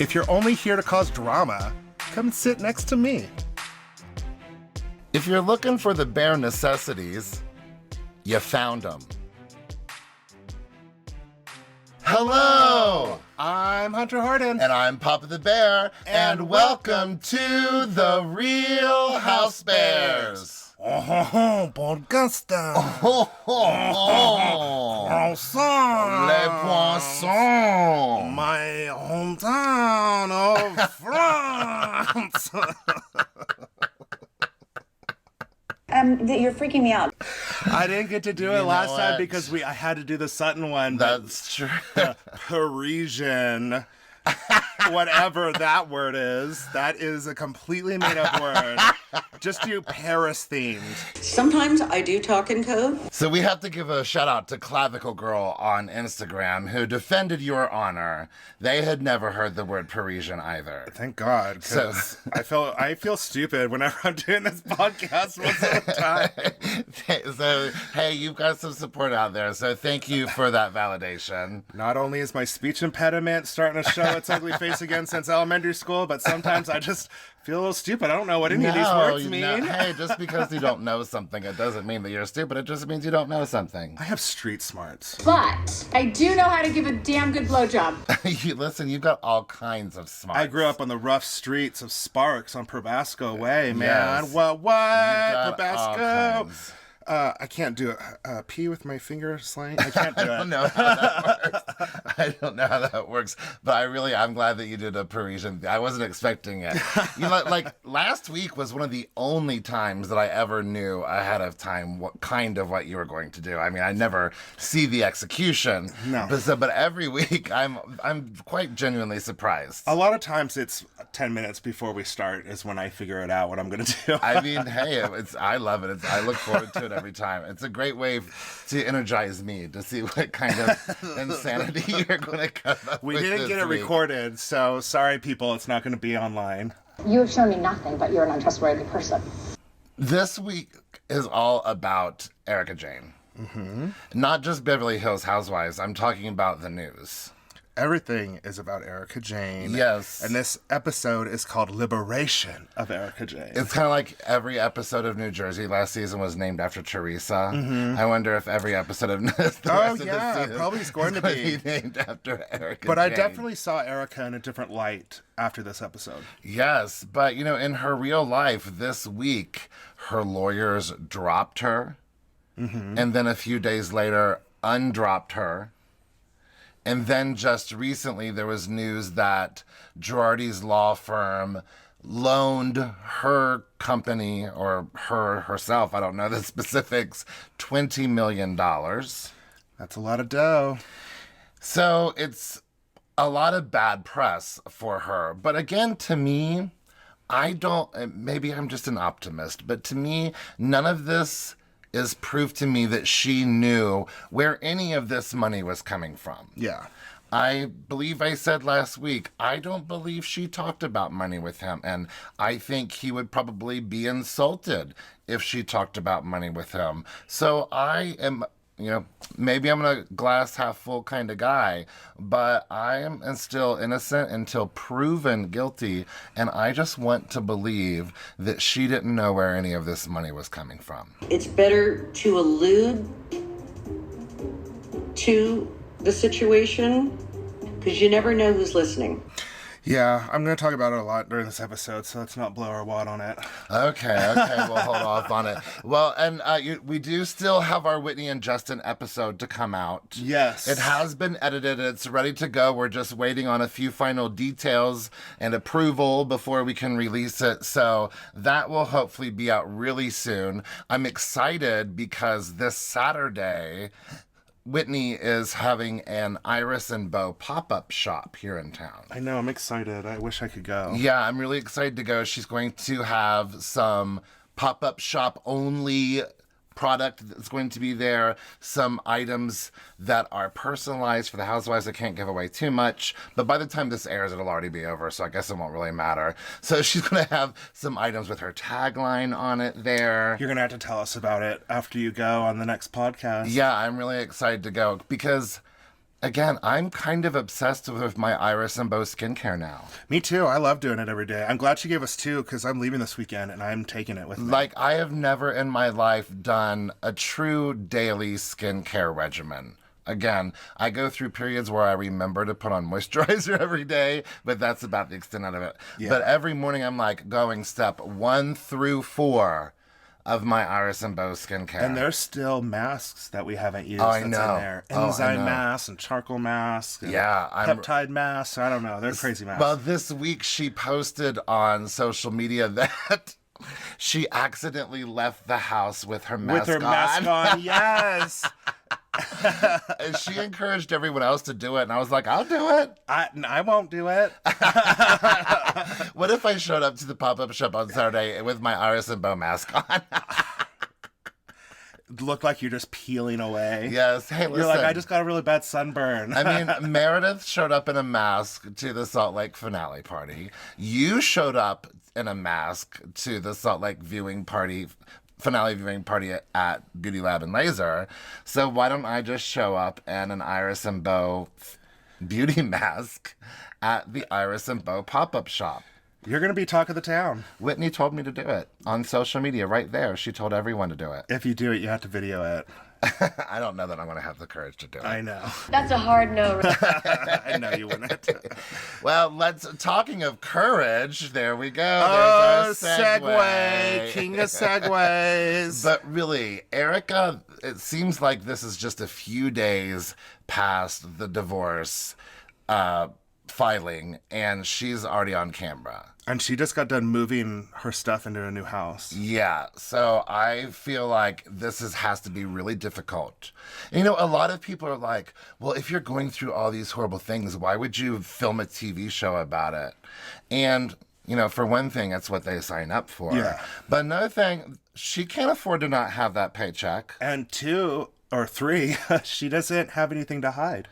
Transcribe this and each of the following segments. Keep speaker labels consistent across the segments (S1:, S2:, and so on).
S1: If you're only here to cause drama, come sit next to me.
S2: If you're looking for the bare necessities, you found them. Hello!
S1: I'm Hunter Harden.
S2: And I'm Papa the Bear, and welcome to the Real Housebears.
S1: Podcast. Croissant.
S2: Les poissons.
S1: My hometown of France.
S3: You're freaking me out.
S1: I didn't get to do it last time because I had to do the Sutton one.
S2: That's true.
S1: Parisian. Whatever that word is, that is a completely made up word. Just do Paris themed.
S3: Sometimes I do talk in code.
S2: So we have to give a shout out to Clavicle Girl on Instagram who defended your honor. They had never heard the word Parisian either.
S1: Thank God, because I feel stupid whenever I'm doing this podcast most of the time.
S2: So, hey, you've got some support out there, so thank you for that validation.
S1: Not only is my speech impediment starting to show its ugly face again since elementary school, but sometimes I just feel a little stupid. I don't know what any of these words mean.
S2: Hey, just because you don't know something, it doesn't mean that you're stupid. It just means you don't know something.
S1: I have street smarts.
S4: But I do know how to give a damn good blowjob.
S2: Listen, you've got all kinds of smarts.
S1: I grew up on the rough streets of Sparks on Probasco Way, man.
S2: Yes.
S1: What? Probasco.
S2: Kinds.
S1: I can't do it. Pee with my finger slang. I can't do it.
S2: I don't know how that works. I don't know how that works. But I'm glad that you did a Parisian. I wasn't expecting it. You know, like last week was one of the only times that I ever knew ahead of time what you were going to do. I mean, I never see the execution.
S1: No.
S2: But every week I'm quite genuinely surprised.
S1: A lot of times it's 10 minutes before we start is when I figure it out what I'm going to do.
S2: I mean, hey, I love it. I look forward to it every time. It's a great way to energize me to see what kind of insanity you're going to come up with.
S1: We didn't get it recorded, so sorry, people. It's not going to be online.
S4: You have shown me nothing, but you're an untrustworthy person.
S2: This week is all about Erika Jayne. Mm-hmm. Not just Beverly Hills Housewives. I'm talking about the news.
S1: Everything is about Erika Jayne.
S2: Yes.
S1: And this episode is called Liberation of Erika Jayne.
S2: It's kind of like every episode of New Jersey last season was named after Teresa. Mm-hmm. I wonder if every episode of the rest of the season
S1: probably is going to be
S2: named after Erika
S1: But
S2: Jayne.
S1: I definitely saw Erika in a different light after this episode.
S2: Yes, but in her real life this week, her lawyers dropped her. Mm-hmm. And then a few days later, undropped her. And then just recently, there was news that Girardi's law firm loaned her company, or herself, I don't know the specifics, $20 million.
S1: That's a lot of dough.
S2: So it's a lot of bad press for her. But again, to me, maybe I'm just an optimist, but to me, none of this is proof to me that she knew where any of this money was coming from.
S1: Yeah.
S2: I believe I said last week, I don't believe she talked about money with him. And I think he would probably be insulted if she talked about money with him. So I am, maybe I'm a glass half full kind of guy, but I am still innocent until proven guilty. And I just want to believe that she didn't know where any of this money was coming from.
S3: It's better to allude to the situation because you never know who's listening.
S1: Yeah, I'm going to talk about it a lot during this episode, so let's not blow our wad on it.
S2: Okay, we'll hold off on it. Well, and we do still have our Whitney and Justin episode to come out.
S1: Yes.
S2: It has been edited. It's ready to go. We're just waiting on a few final details and approval before we can release it. So that will hopefully be out really soon. I'm excited because this Saturday, Whitney is having an Iris and Beau pop-up shop here in town.
S1: I know, I'm excited. I wish I could go.
S2: Yeah, I'm really excited to go. She's going to have some pop-up shop only product that's going to be there, some items that are personalized for the Housewives. I can't give away too much, but by the time this airs, it'll already be over, so I guess it won't really matter. So she's going to have some items with her tagline on it there.
S1: You're going to have to tell us about it after you go on the next podcast.
S2: Yeah, I'm really excited to go because Again, I'm kind of obsessed with my Iris and Bow skincare now.
S1: Me too. I love doing it every day. I'm glad she gave us 2 because I'm leaving this weekend and I'm taking it with me.
S2: Like, I have never in my life done a true daily skincare regimen. Again, I go through periods where I remember to put on moisturizer every day, but that's about the extent of it.
S1: Yeah.
S2: But every morning I'm like going step 1 through 4 of my Iris and Bow skincare.
S1: And there's still masks that we haven't used.
S2: I
S1: that's
S2: know.
S1: In there.
S2: Oh, I
S1: Enzyme
S2: know.
S1: masks and charcoal masks. And
S2: Yeah,
S1: peptide masks. I don't know. They're crazy masks.
S2: Well, this week she posted on social media that she accidentally left the house with her mask
S1: With her mask on, yes.
S2: And she encouraged everyone else to do it, and I was like, I'll do it.
S1: I won't do it.
S2: What if I showed up to the pop-up shop on Saturday with my Iris and Bow mask on?
S1: Look like you're just peeling away.
S2: Yes. Hey, listen.
S1: You're like, I just got a really bad sunburn.
S2: I mean, Meredith showed up in a mask to the Salt Lake finale party. You showed up in a mask to the Salt Lake finale viewing party at Beauty Lab and Laser. So why don't I just show up in an Iris and Bow beauty mask at the Iris and Bow pop-up shop?
S1: You're going to be talk of the town.
S2: Whitney told me to do it on social media right there. She told everyone to do it.
S1: If you do it, you have to video it.
S2: I don't know that I'm going to have the courage to do it.
S1: I know.
S4: That's a hard no.
S1: I know you wouldn't.
S2: Well, talking of courage, there we go.
S1: Oh,
S2: There's our segue.
S1: King of segues.
S2: But really, Erika, it seems like this is just a few days past the divorce filing, and she's already on camera.
S1: And she just got done moving her stuff into a new house.
S2: Yeah, so I feel like has to be really difficult. And, you know, a lot of people are like, well, if you're going through all these horrible things, why would you film a TV show about it? And, you know, for one thing, that's what they sign up for.
S1: Yeah.
S2: But another thing, she can't afford to not have that paycheck.
S1: And 2 or 3, she doesn't have anything to hide.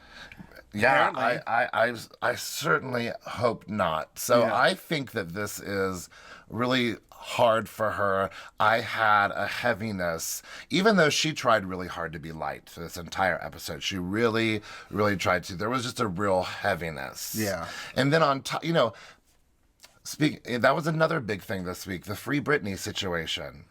S2: Yeah,
S1: Apparently.
S2: I certainly hope not. So
S1: Yeah.
S2: I think that this is really hard for her. I had a heaviness, even though she tried really hard to be light for this entire episode. She really, really tried to. There was just a real heaviness.
S1: Yeah.
S2: And then on top, you know, that was another big thing this week, the Free Britney situation.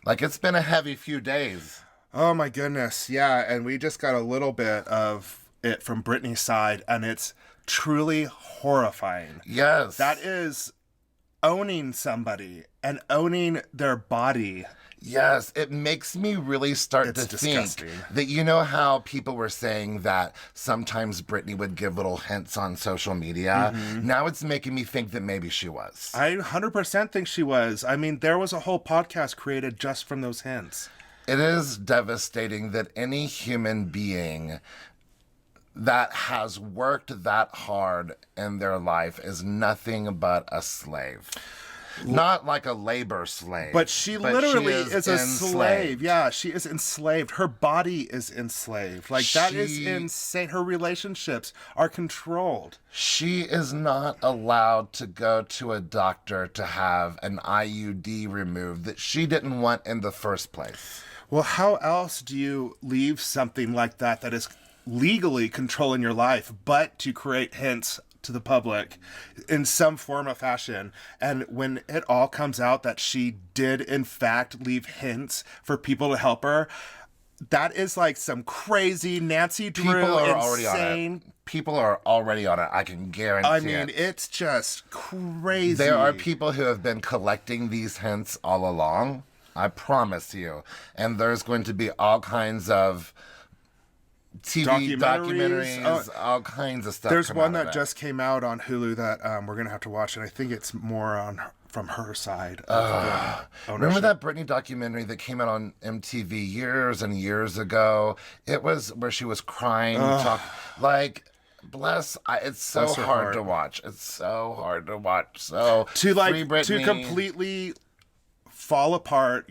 S2: Like, it's been a heavy few days.
S1: Oh my goodness. Yeah, and we just got a little bit of it from Britney's side, and it's truly horrifying.
S2: Yes.
S1: That is owning somebody and owning their body.
S2: Yes, it makes me really start
S1: It's
S2: to
S1: disgusting.
S2: think that, you know how people were saying that sometimes Britney would give little hints on social media?
S1: Mm-hmm.
S2: Now it's making me think that maybe she was.
S1: I 100% think she was. I mean, there was a whole podcast created just from those hints.
S2: It is devastating that any human being that has worked that hard in their life is nothing but a slave. Not like a labor slave.
S1: But she literally is a
S2: enslaved.
S1: slave. Yeah, she is enslaved. Her body is enslaved. Like, that is
S2: She-
S1: insane. Her relationships are controlled.
S2: She is not allowed to go to a doctor to have an IUD removed that she didn't want in the first place.
S1: Well, how else do you leave something like that is legally controlling your life, but to create hints to the public in some form of fashion? And when it all comes out that she did in fact leave hints for people to help her, that is like some crazy Nancy Drew
S2: People are already on
S1: insane.
S2: it. People are already on it. I can guarantee
S1: I mean,
S2: it.
S1: it's just crazy.
S2: There are people who have been collecting these hints all along. I promise you. And there's going to be all kinds of TV documentaries, all kinds of stuff.
S1: There's
S2: come
S1: one
S2: out of
S1: that
S2: it.
S1: just came out on Hulu that we're gonna have to watch, and I think it's more from her side. Of the
S2: Remember
S1: ownership.
S2: that Britney documentary that came out on MTV years and years ago? It was where she was crying, it's so
S1: Bless her
S2: hard
S1: heart.
S2: to watch. It's so hard to watch. So
S1: to
S2: Free Britney.
S1: to completely fall apart,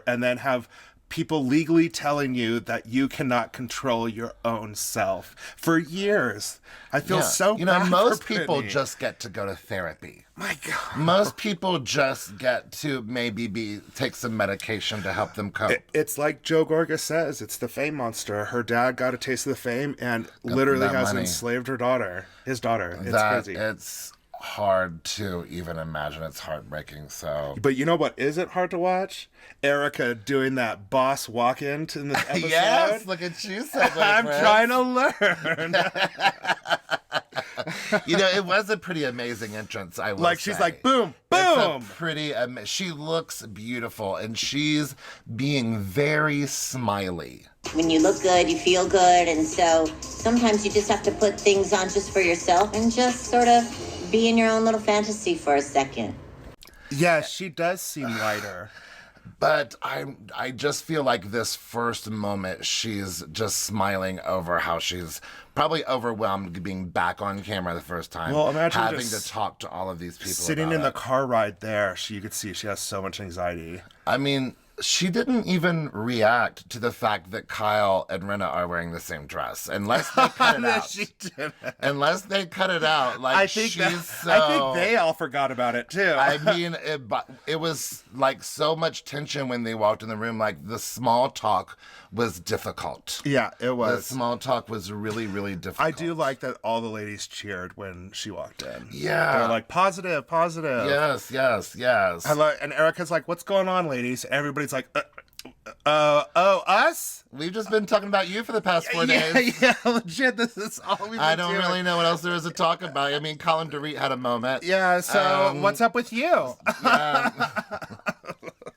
S1: and then have people legally telling you that you cannot control your own self for years. I feel so
S2: You know,
S1: bad
S2: most
S1: for
S2: people
S1: Brittany.
S2: just get to go to therapy.
S1: My God.
S2: Most people just get to maybe take some medication to help them cope.
S1: It's like Joe Gorga says, it's the fame monster. Her dad got a taste of the fame and literally
S2: that
S1: has
S2: money.
S1: enslaved his daughter. It's crazy.
S2: It's hard to even imagine. It's heartbreaking. So,
S1: But you know what isn't hard to watch? Erika doing that boss walk-in in this episode.
S2: yes, look at you, Segway
S1: I'm
S2: Prince.
S1: trying to learn.
S2: You know, it was a pretty amazing entrance. I will
S1: Like she's
S2: say.
S1: like, boom,
S2: It's
S1: boom.
S2: a pretty. She looks beautiful, and she's being very smiley.
S5: When you look good, you feel good, and so sometimes you just have to put things on just for yourself and just sort of be in your own little fantasy for a second.
S1: Yeah, she does seem lighter.
S2: But I just feel like this first moment, she's just smiling over how she's probably overwhelmed being back on camera the first time.
S1: Well, imagine
S2: having
S1: just
S2: to talk to all of these people.
S1: Sitting
S2: about
S1: in the
S2: it.
S1: car ride there, you could see she has so much anxiety.
S2: I mean, she didn't even react to the fact that Kyle and Rinna are wearing the same dress, unless they cut it
S1: No,
S2: out.
S1: she didn't.
S2: Unless they cut it out, like
S1: I think I think they all forgot about it too.
S2: I mean, it was like so much tension when they walked in the room. Like the small talk was difficult.
S1: yeah, it
S2: The
S1: was.
S2: small talk was really, really difficult.
S1: I do like that all the ladies cheered when she walked in.
S2: Yeah.
S1: They're like, positive, positive.
S2: Yes, yes, yes.
S1: And Erica's like, what's going on, ladies? Everybody's like, oh, us?
S2: We've just been talking about you for the past 4 days.
S1: Yeah, legit, this is all we've been
S2: I don't
S1: doing.
S2: really know what else there is to talk about. I mean, Colin Dorit had a moment.
S1: Yeah, so what's up with you?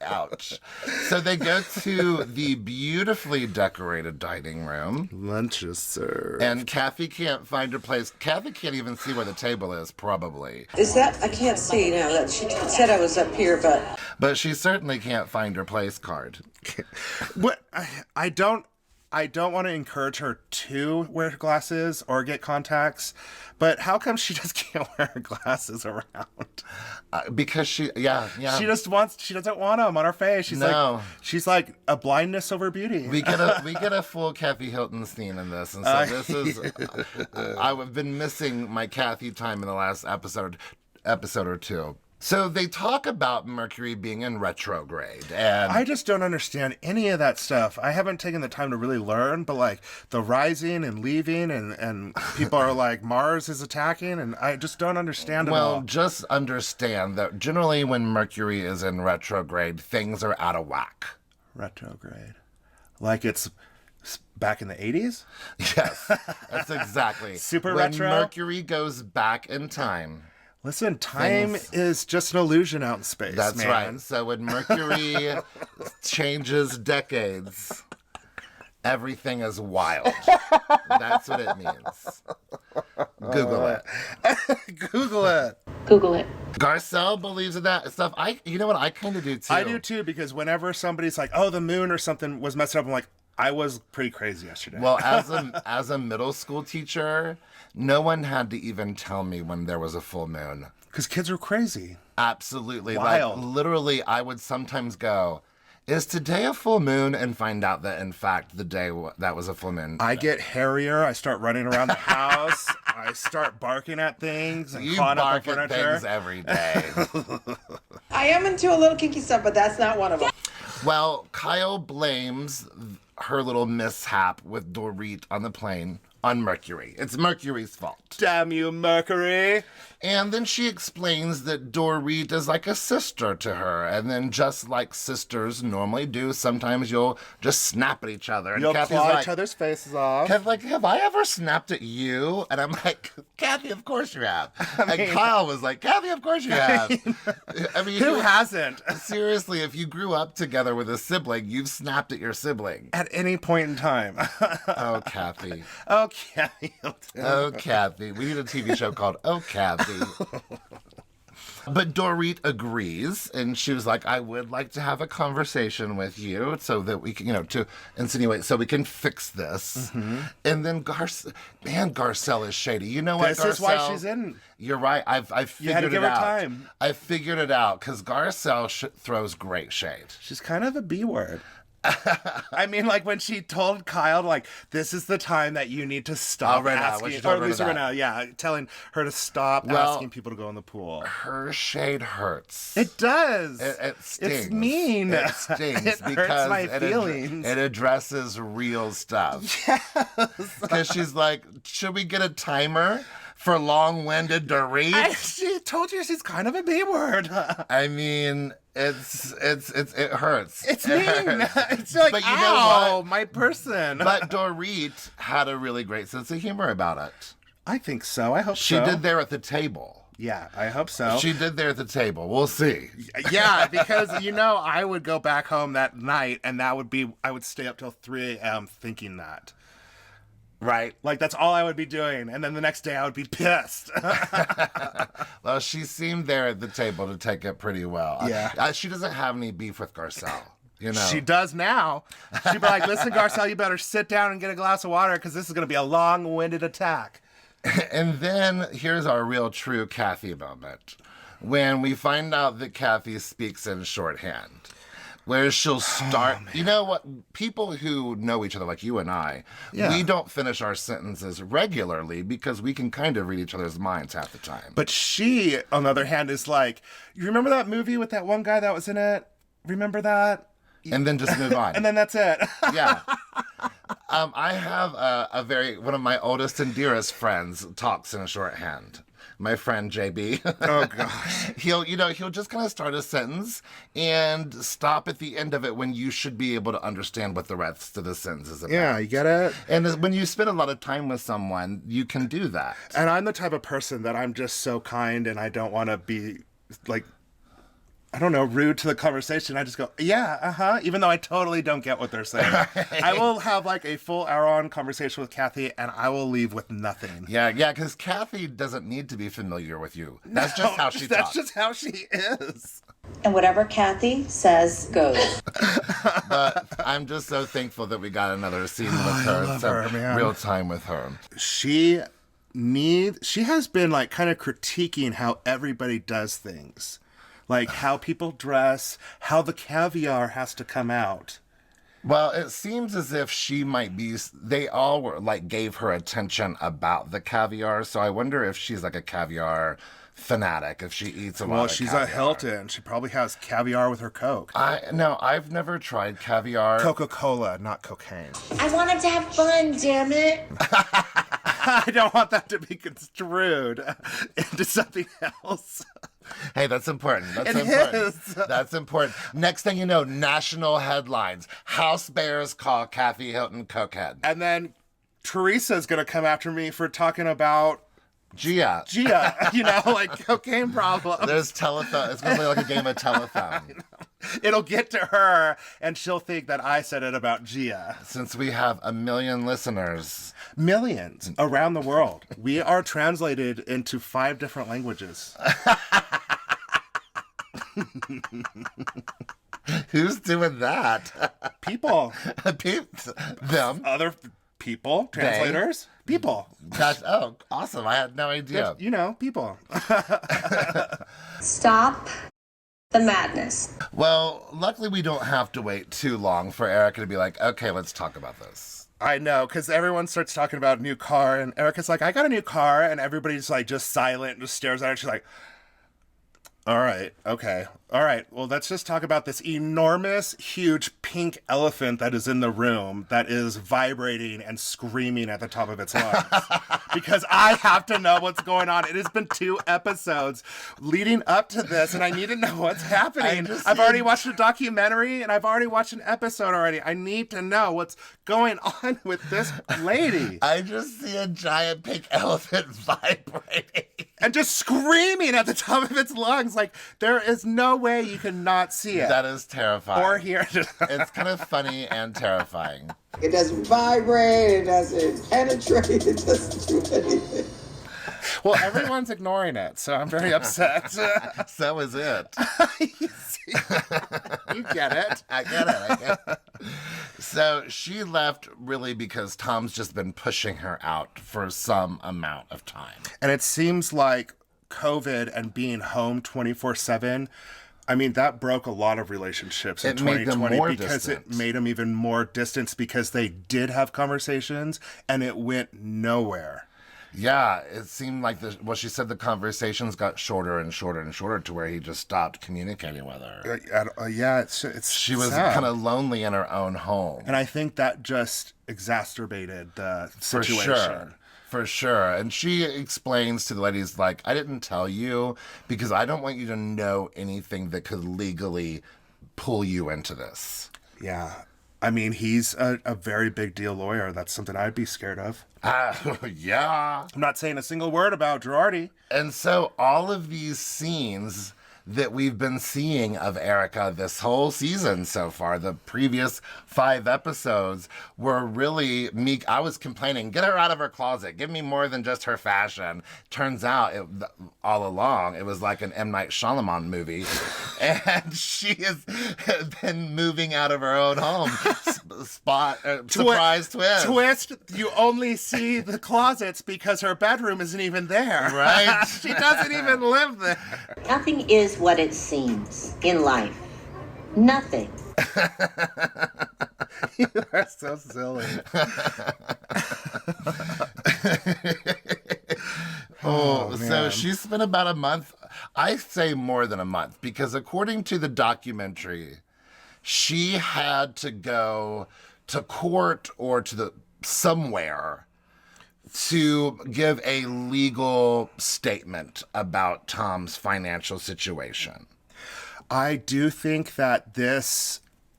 S2: Ouch. So they go to the beautifully decorated dining room,
S1: Lunch is served.
S2: and Kathy can't find her place. Kathy can't even see where the table is, probably.
S3: Is that, I can't see now. That she said I was up here, but
S2: But she certainly can't find her place card.
S1: What I don't want to encourage her to wear glasses or get contacts, but how come she just can't wear her glasses around?
S2: Because she
S1: She doesn't want them on her face. She's like a blindness over beauty.
S2: We get a full Kathy Hilton scene in this, and so this is. I've been missing my Kathy time in the last episode or two. So they talk about Mercury being in retrograde, and
S1: I just don't understand any of that stuff. I haven't taken the time to really learn, but like the rising and leaving and people are like Mars is attacking, and I just don't understand it all.
S2: well, just understand that generally when Mercury is in retrograde, things are out of whack.
S1: Retrograde. Like it's back in the 80s?
S2: Yes, that's exactly.
S1: Super
S2: when
S1: retro?
S2: Mercury goes back in time.
S1: Listen, time is just an illusion out in space.
S2: That's
S1: man.
S2: right. So when Mercury changes decades, everything is wild. That's what it means. Google it.
S1: Google it.
S4: Google it.
S2: Garcelle believes in that stuff. You know what? I kind of do too.
S1: I do too, because whenever somebody's like, oh, the moon or something was messed up, I'm like, I was pretty crazy yesterday.
S2: Well, as a middle school teacher, no one had to even tell me when there was a full moon.
S1: because kids are crazy.
S2: Absolutely.
S1: Wild.
S2: Like, literally, I would sometimes go, is today a full moon? And find out that, in fact, the day that was a full moon.
S1: I get hairier. I start running around the house. I start barking at things and
S2: You
S1: clawing up the
S2: bark at
S1: furniture.
S2: things every day.
S3: I am into a little kinky stuff, but that's not one of them.
S2: Well, Kyle blames her little mishap with Dorit on the plane on Mercury. It's Mercury's fault.
S1: Damn you, Mercury.
S2: And then she explains that Dorit is like a sister to her. And then just like sisters normally do, sometimes you'll just snap at each other. And
S1: You'll
S2: Kathy's
S1: claw
S2: like,
S1: each other's faces off.
S2: Kathy's like, have I ever snapped at you? And I'm like, Kathy, of course you have. And Kyle was like, Kathy, of course you have. I mean,
S1: Who hasn't?
S2: seriously, if you grew up together with a sibling, you've snapped at your sibling.
S1: At any point in time.
S2: Oh, Kathy.
S1: Okay.
S2: Oh, Kathy. We need a TV show called Oh, Kathy. But Dorit agrees, and she was like, I would like to have a conversation with you so that we can, to insinuate, so we can fix this.
S1: Mm-hmm.
S2: And then Garcelle is shady. You know what,
S1: This
S2: Garcelle?
S1: is why she's in.
S2: You're right. I've figured
S1: You had to give
S2: it
S1: her
S2: out.
S1: time.
S2: I figured it out because Garcelle throws great shade.
S1: She's kind of a B word. I mean, like when she told Kyle, like, this is the time that you need to stop
S2: Right now, when
S1: asking,
S2: she told
S1: or
S2: her
S1: Lisa
S2: that.
S1: Rinna, yeah, telling her to stop asking people to go in the pool.
S2: Her shade hurts.
S1: It does.
S2: It stings.
S1: It's mean.
S2: It stings
S1: It
S2: because
S1: hurts my feelings.
S2: it addresses real stuff. Yes. Because she's like, should we get a timer for long-winded Dorit?
S1: She told you she's kind of a B word.
S2: I mean, it hurts.
S1: It's
S2: It
S1: mean.
S2: hurts.
S1: It's like,
S2: But you know
S1: ow,
S2: what?
S1: my person.
S2: But Dorit had a really great sense of humor about it.
S1: I think so. I hope
S2: She
S1: so.
S2: did there at the table.
S1: Yeah, I hope so.
S2: She did there at the table. We'll see.
S1: Yeah, because, I would go back home that night, and I would stay up till 3 a.m. thinking that.
S2: Right.
S1: Like, that's all I would be doing. And then the next day I would be pissed.
S2: Well, she seemed there at the table to take it pretty well.
S1: Yeah.
S2: She doesn't have any beef with Garcelle. You know.
S1: She does now. She'd be like, listen, Garcelle, you better sit down and get a glass of water because this is going to be a long-winded attack.
S2: And then here's our real true Kathy moment. When we find out that Kathy speaks in shorthand. Where she'll start, you know what? People who know each other, like you and I, we don't finish our sentences regularly because we can kind of read each other's minds half the time.
S1: But she, on the other hand, is like, you remember that movie with that one guy that was in it? Remember that?
S2: And then just move on.
S1: And then that's it.
S2: Yeah. I have one of my oldest and dearest friends talks in shorthand. My friend JB.
S1: Oh gosh.
S2: He'll just kind of start a sentence and stop at the end of it when you should be able to understand what the rest of the sentence is about.
S1: Yeah, you get it?
S2: And when you spend a lot of time with someone, you can do that.
S1: And I'm the type of person that I'm just so kind and I don't want to be like, I don't know, rude to the conversation. I just go, yeah, even though I totally don't get what they're saying. I will have like a full hour-on conversation with Kathy and I will leave with nothing.
S2: Yeah, because Kathy doesn't need to be familiar with you. That's just how she talks.
S1: That's just how she is.
S3: And whatever Kathy says goes.
S2: But I'm just so thankful that we got another scene with her.
S1: love
S2: Some
S1: her, man.
S2: real time with her.
S1: She has been like kind of critiquing how everybody does things. Like how people dress, how the caviar has to come out.
S2: Well, it seems as if she might be, they all were like gave her attention about the caviar. So I wonder if she's like a caviar fanatic, if she eats a lot of
S1: She's
S2: caviar.
S1: a Hilton. She probably has caviar with her Coke.
S2: I've never tried caviar.
S1: Coca-Cola, not cocaine.
S5: I wanted to have fun, damn it.
S1: I don't want that to be construed into something else.
S2: Hey, that's important. That's
S1: It
S2: important.
S1: is.
S2: That's important. Next thing you know, national headlines. Housebears call Kathy Hilton cokehead.
S1: And then Teresa's going to come after me for talking about
S2: Gia.
S1: like cocaine problem.
S2: There's telephone. It's going to be like a game of telephone.
S1: It'll get to her, and she'll think that I said it about Gia.
S2: Since we have 1 million listeners.
S1: Millions around the world. We are translated into 5 different languages.
S2: Who's doing that?
S1: People.
S2: Them.
S1: Other people. Translators. People.
S2: Gosh, oh, awesome. I had no idea.
S1: People.
S4: Stop the madness.
S2: Well, luckily we don't have to wait too long for Erika to be like, okay, let's talk about this.
S1: I know, because everyone starts talking about a new car, and Erika's like, I got a new car, and everybody's like just silent and just stares at her. She's like, all right, okay. All right, well, let's just talk about this enormous, huge pink elephant that is in the room that is vibrating and screaming at the top of its lungs. Because I have to know what's going on. It has been 2 episodes leading up to this, and I need to know what's happening. I've already watched a documentary, and I've already watched an episode already. I need to know what's going on with this lady.
S2: I just see a giant pink elephant vibrating.
S1: And just screaming at the top of its lungs. Like, there is no way you can not see it.
S2: That is terrifying.
S1: Or hear it.
S2: It's kind of funny and terrifying.
S6: It doesn't vibrate, it doesn't penetrate, it doesn't do anything.
S1: Well, everyone's ignoring it, so I'm very upset.
S2: So is it.
S1: You get it.
S2: I get it. So she left really because Tom's just been pushing her out for some amount of time.
S1: And it seems like COVID and being home 24/7 I mean, that broke a lot of relationships in
S2: It made them
S1: 2020
S2: more
S1: because
S2: distant.
S1: it made them even more distant because they did have conversations and it went nowhere.
S2: Yeah, it seemed like she said the conversations got shorter and shorter and shorter to where he just stopped communicating with her.
S1: Yeah, it's
S2: She was
S1: sad.
S2: kind of lonely in her own home.
S1: And I think that just exacerbated the
S2: For
S1: situation.
S2: sure. For sure. And she explains to the ladies, like, I didn't tell you because I don't want you to know anything that could legally pull you into this.
S1: Yeah. I mean, he's a very big deal lawyer. That's something I'd be scared of.
S2: Yeah.
S1: I'm not saying a single word about Girardi.
S2: And so all of these scenes that we've been seeing of Erika this whole season so far, the previous 5 episodes, were really me. I was complaining, get her out of her closet. Give me more than just her fashion. Turns out, all along, it was like an M. Night Shyamalan movie. And she has been moving out of her own home. Surprise twist.
S1: Twist, you only see the closets because her bedroom isn't even there.
S2: Right?
S1: She doesn't even live there.
S5: Nothing is what it seems in life. Nothing.
S1: You are so silly.
S2: So she spent about a month, I say more than a month, because according to the documentary, she had to go to court or to somewhere to give a legal statement about Tom's financial situation.
S1: I do think that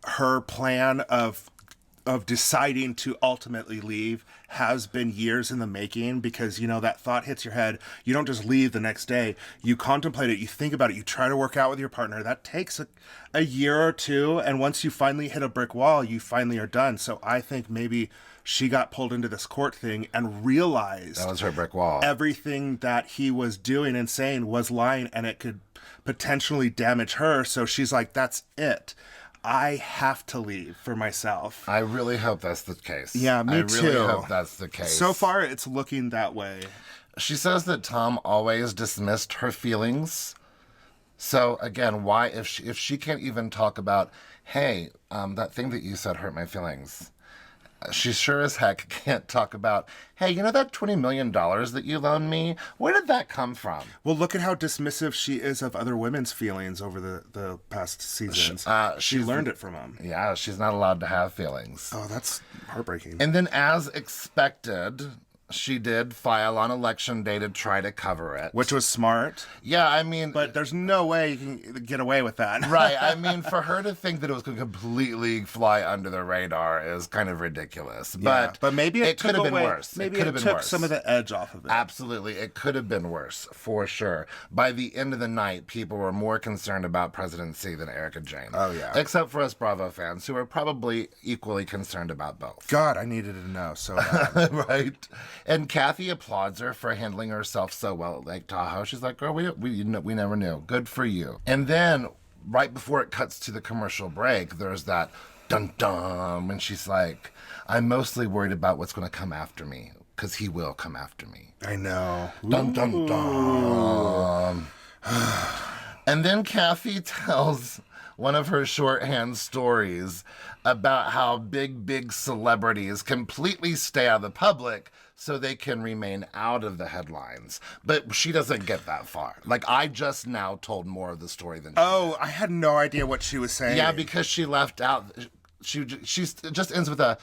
S1: her plan of deciding to ultimately leave has been years in the making because, that thought hits your head. You don't just leave the next day. You contemplate it. You think about it. You try to work out with your partner. That takes a year or two. And once you finally hit a brick wall, you finally are done. So I think maybe she got pulled into this court thing and realized
S2: That was her brick wall.
S1: everything that he was doing and saying was lying and it could potentially damage her. So she's like, that's it. I have to leave for myself.
S2: I really hope that's the case.
S1: Yeah, me too.
S2: I really hope that's the case.
S1: So far, it's looking that way.
S2: She says that Tom always dismissed her feelings. So again, why, if she can't even talk about, hey, that thing that you said hurt my feelings. She sure as heck can't talk about, hey, that $20 million that you loaned me? Where did that come from?
S1: Well, look at how dismissive she is of other women's feelings over the past seasons. She learned it from him.
S2: Yeah, she's not allowed to have feelings.
S1: Oh, that's heartbreaking.
S2: And then, as expected, she did file on election day to try to cover it.
S1: Which was smart.
S2: Yeah, I mean...
S1: But there's no way you can get away with that.
S2: Right, I mean, for her to think that it was going to completely fly under the radar is kind of ridiculous.
S1: Yeah, but maybe it
S2: could have been worse.
S1: Maybe it took some of the edge off of it.
S2: Absolutely, it could have been worse, for sure. By the end of the night, people were more concerned about presidency than Erika Jayne.
S1: Oh, yeah.
S2: Except for us Bravo fans, who are probably equally concerned about both.
S1: God, I needed to know so bad.
S2: Right? And Kathy applauds her for handling herself so well at Lake Tahoe. She's like, girl, we never knew. Good for you. And then, right before it cuts to the commercial break, there's that dun-dun, and she's like, I'm mostly worried about what's going to come after me, because he will come after me.
S1: I know.
S2: Dun-dun-dun. And then Kathy tells one of her shorthand stories about how big celebrities completely stay out of the public so they can remain out of the headlines. But she doesn't get that far. Like, I just now told more of the story than she did.
S1: I had no idea what she was saying.
S2: Yeah, because she left out... She just ends with a,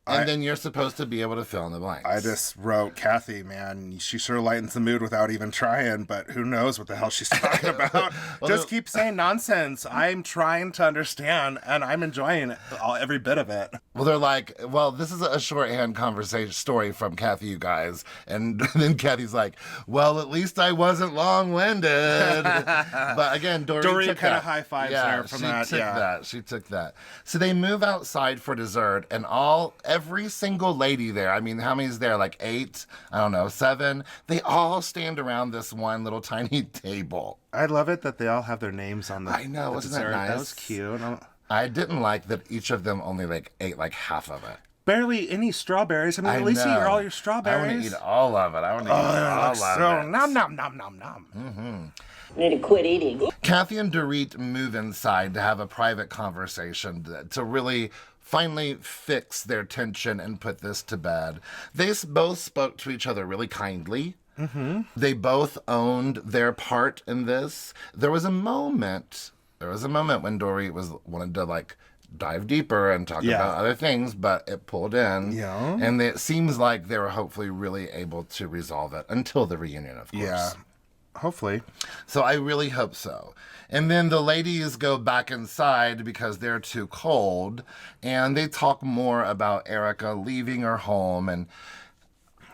S2: and then you're supposed to be able to fill in the blanks.
S1: I just wrote, Kathy, man, she sure lightens the mood without even trying, but who knows what the hell she's talking about. Just keep saying nonsense. I'm trying to understand, and I'm enjoying it, every bit of it.
S2: Well, they're like, well, this is a shorthand conversation story from Kathy, you guys. And then Kathy's like, well, at least I wasn't long-winded. But again, Doreen took
S1: kind
S2: that.
S1: of high-fives there from that.
S2: She took that. So they move outside for dessert, and every single lady there, I mean, how many is there? Like 8? I don't know, 7? They all stand around this one little tiny table.
S1: I love it that they all have their names on the
S2: I know,
S1: the
S2: wasn't that
S1: dessert.
S2: nice?
S1: That was cute.
S2: I didn't like that each of them only ate half of it.
S1: barely any strawberries. I mean, at least eat all your strawberries.
S2: I want to eat all of it. I want to eat all of it.
S1: Nom, nom, nom, nom, nom.
S3: I need to quit eating.
S2: Kathy and Dorit move inside to have a private conversation to really finally fix their tension and put this to bed. They both spoke to each other really kindly. Mm-hmm. They both owned their part in this. There was a moment when Dorit wanted to like dive deeper and talk about other things, but it pulled in. Yeah. And it seems like they were hopefully really able to resolve it until the reunion, of course. Yeah.
S1: Hopefully.
S2: So I really hope so. And then the ladies go back inside because they're too cold, and they talk more about Erika leaving her home and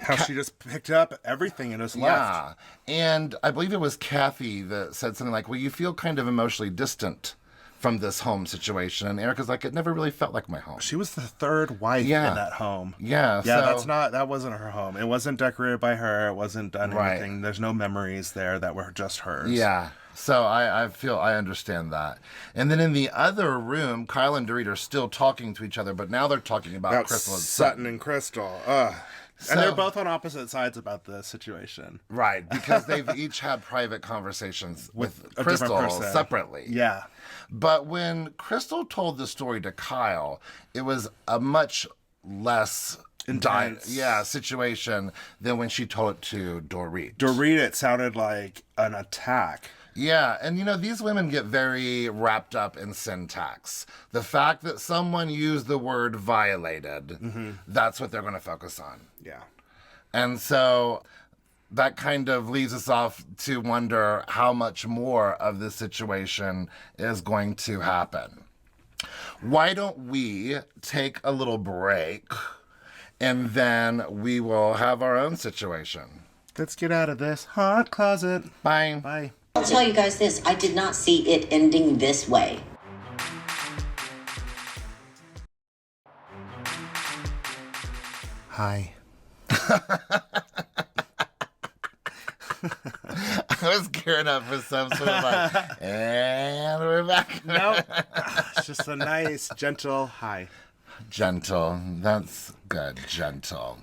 S1: how she just picked up everything and just left.
S2: Yeah. And I believe it was Kathy that said something like, well, you feel kind of emotionally distant from this home situation. And Erika's like, it never really felt like my home.
S1: She was the third wife in that home.
S2: Yeah.
S1: Yeah, that wasn't her home. It wasn't decorated by her. It wasn't done anything. There's no memories there that were just hers.
S2: Yeah. So I understand that. And then in the other room, Kyle and Dorit are still talking to each other, but now they're talking about Crystal and
S1: Sutton and Crystal. And they're both on opposite sides about the situation.
S2: Right, because they've each had private conversations with Crystal separately.
S1: Yeah.
S2: But when Crystal told the story to Kyle, it was a much less
S1: intense
S2: situation than when she told it to Dorit.
S1: Dorit, it sounded like an attack.
S2: Yeah, and these women get very wrapped up in syntax. The fact that someone used the word violated, that's what they're going to focus on.
S1: Yeah.
S2: And so that kind of leaves us off to wonder how much more of this situation is going to happen. Why don't we take a little break, and then we will have our own situation.
S1: Let's get out of this hot closet.
S2: Bye.
S1: Bye.
S5: I'll tell you guys this, I did not see it ending this way.
S1: Hi.
S2: I was gearing up for some sort of like, and we're back.
S1: Nope. It's just a nice, gentle hi.
S2: Gentle. That's good. Gentle.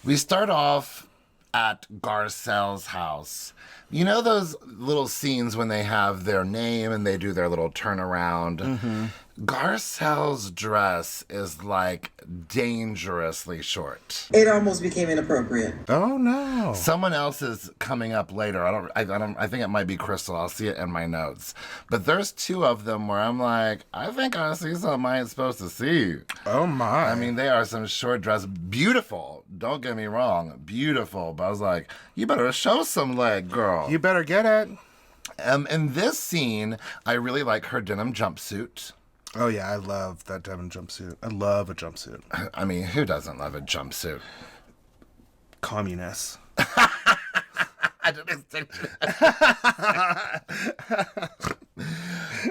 S2: We start off at Garcelle's house. You know those little scenes when they have their name and they do their little turnaround? Mm-hmm. Garcelle's dress is like dangerously short.
S6: It almost became inappropriate.
S1: Oh no!
S2: Someone else is coming up later. I think it might be Crystal. I'll see it in my notes. But there's two of them where I'm like, I think I see something I ain't supposed to see.
S1: Oh my!
S2: I mean, they are some short dress, beautiful. Don't get me wrong, beautiful. But I was like, you better show some leg, girl.
S1: You better get it.
S2: In this scene, I really like her denim jumpsuit.
S1: Oh, yeah, I love that denim jumpsuit. I love a jumpsuit.
S2: I mean, who doesn't love a jumpsuit?
S1: Communists.
S2: I don't expect
S1: I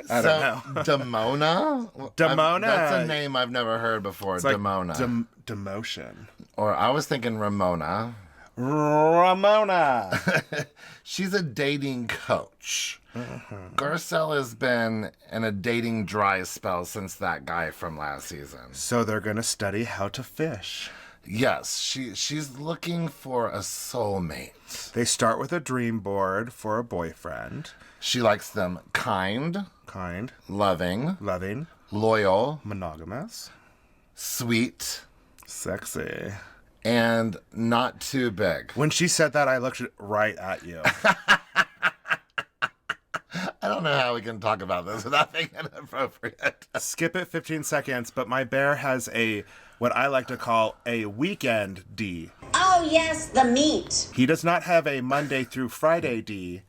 S1: don't know.
S2: Demona?
S1: Demona?
S2: That's a name I've never heard before.
S1: It's
S2: Demona.
S1: Like demotion.
S2: Or I was thinking Ramona.
S1: Ramona.
S2: She's a dating coach. Mm-hmm. Garcelle has been in a dating dry spell since that guy from last season.
S1: So they're going to study how to fish.
S2: Yes, she's looking for a soulmate.
S1: They start with a dream board for a boyfriend.
S2: She likes them kind, loving, loyal,
S1: monogamous,
S2: sweet,
S1: sexy,
S2: and not too big.
S1: When she said that, I looked right at you.
S2: I don't know how we can talk about this without being inappropriate.
S1: Skip it 15 seconds, but my bear has what I like to call a weekend D.
S5: Oh, yes, the meat.
S1: He does not have a Monday through Friday D.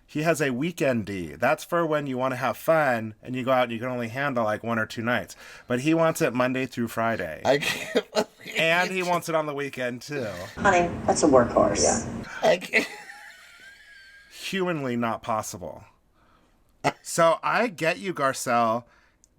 S1: He has a weekend D. That's for when you want to have fun and you go out and you can only handle like 1 or 2 nights. But he wants it Monday through Friday.
S2: I can't believe
S1: And he wants it on the weekend too.
S5: Honey, that's a workhorse.
S6: Yeah.
S2: I can't.
S1: Humanly not possible. So I get you, Garcelle.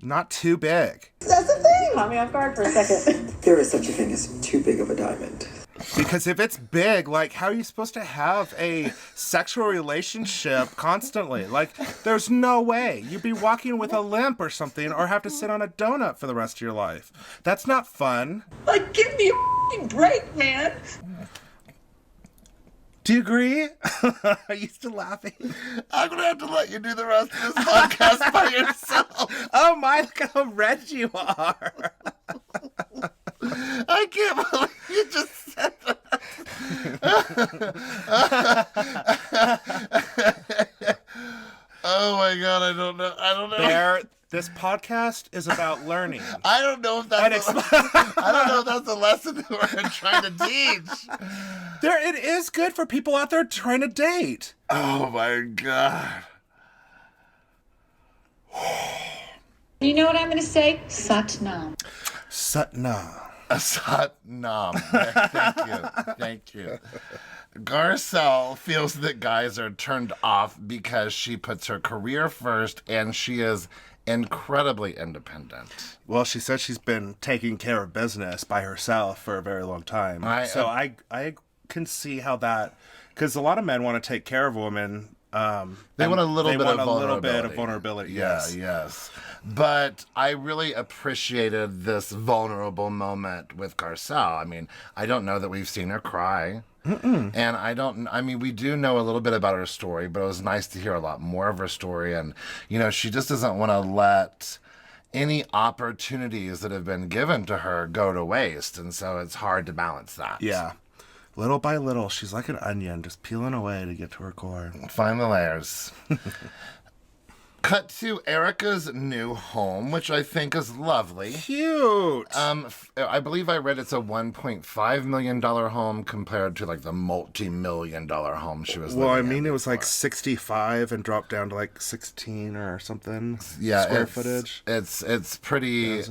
S1: Not too big.
S6: That's the thing.
S4: Caught me off guard for a second.
S6: There is such a thing as too big of a diamond.
S1: Because if it's big, like, how are you supposed to have a sexual relationship constantly? Like, there's no way. You'd be walking with a limp or something, or have to sit on a donut for the rest of your life. That's not fun.
S6: Like, give me a f***ing break, man.
S1: Do you agree? Are you still laughing?
S2: I'm going to have to let you do the rest of this podcast by yourself.
S1: Oh my, look how red you are.
S2: I can't believe you just said that. Oh my God, I don't know.
S1: Bear, this podcast is about learning.
S2: I don't know if that's a lesson that we're trying to teach.
S1: It is good for people out there trying to date.
S2: Oh my God.
S4: You know what I'm going to say? Satnam.
S1: Satnam.
S2: Satnam. Thank you. Garcelle feels that guys are turned off because she puts her career first and she is incredibly independent.
S1: Well, she said she's been taking care of business by herself for a very long time. I can see how that, because a lot of men want to take care of women.
S2: They want a little bit of
S1: vulnerability.
S2: Yeah, yes. But I really appreciated this vulnerable moment with Garcelle. I mean, I don't know that we've seen her cry. And we do know a little bit about her story, but it was nice to hear a lot more of her story. And, she just doesn't want to let any opportunities that have been given to her go to waste. And so it's hard to balance that.
S1: Yeah. Little by little, she's like an onion, just peeling away to get to her core.
S2: Find the layers. Cut to Erika's new home, which I think is lovely.
S1: Cute.
S2: I believe I read it's a $1.5 million home compared to like the multi-million-dollar home she was living in.
S1: It was like 65 and dropped down to like 16 or something.
S2: Yeah,
S1: square footage.
S2: It's pretty.